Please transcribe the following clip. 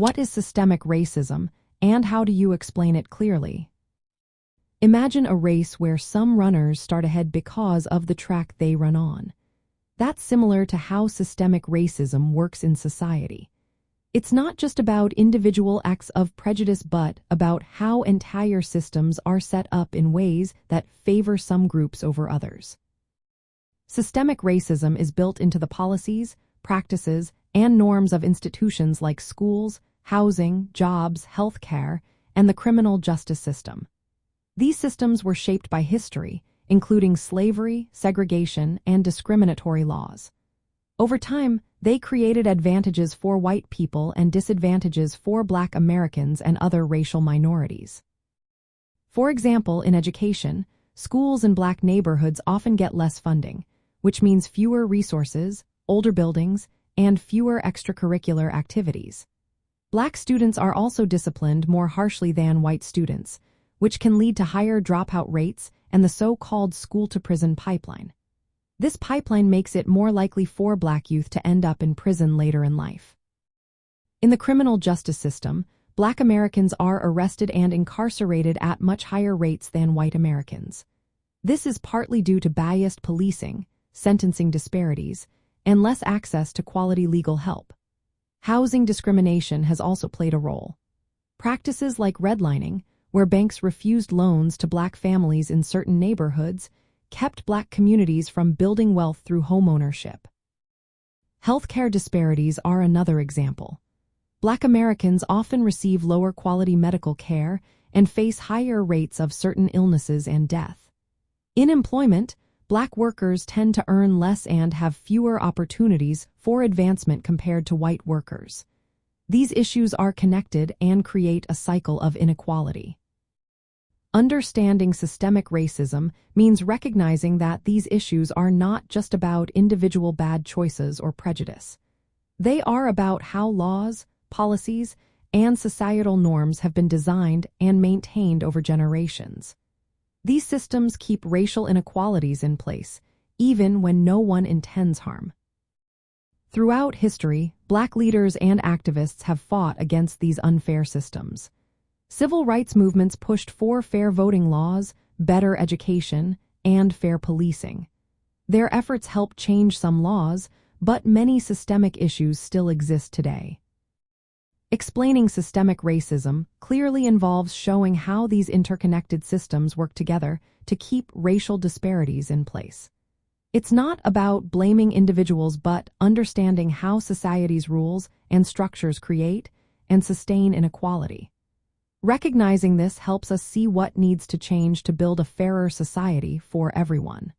What is systemic racism, and how do you explain it clearly? Imagine a race where some runners start ahead because of the track they run on. That's similar to how systemic racism works in society. It's not just about individual acts of prejudice but about how entire systems are set up in ways that favor some groups over others. Systemic racism is built into the policies, practices, and norms of institutions like schools, housing, jobs, healthcare, and the criminal justice system. These systems were shaped by history, including slavery, segregation, and discriminatory laws. Over time, they created advantages for white people and disadvantages for Black Americans and other racial minorities. For example, in education, schools in Black neighborhoods often get less funding, which means fewer resources, older buildings, and fewer extracurricular activities. Black students are also disciplined more harshly than white students, which can lead to higher dropout rates and the so-called school-to-prison pipeline. This pipeline makes it more likely for Black youth to end up in prison later in life. In the criminal justice system, Black Americans are arrested and incarcerated at much higher rates than white Americans. This is partly due to biased policing, sentencing disparities, and less access to quality legal help. Housing discrimination has also played a role. Practices like redlining, where banks refused loans to Black families in certain neighborhoods, kept Black communities from building wealth through homeownership. Healthcare disparities are another example. Black Americans often receive lower quality medical care and face higher rates of certain illnesses and death. In employment, Black workers tend to earn less and have fewer opportunities for advancement compared to white workers. These issues are connected and create a cycle of inequality. Understanding systemic racism means recognizing that these issues are not just about individual bad choices or prejudice. They are about how laws, policies, and societal norms have been designed and maintained over generations. These systems keep racial inequalities in place, even when no one intends harm. Throughout history, Black leaders and activists have fought against these unfair systems. Civil rights movements pushed for fair voting laws, better education, and fair policing. Their efforts helped change some laws, but many systemic issues still exist today. Explaining systemic racism clearly involves showing how these interconnected systems work together to keep racial disparities in place. It's not about blaming individuals but understanding how society's rules and structures create and sustain inequality. Recognizing this helps us see what needs to change to build a fairer society for everyone.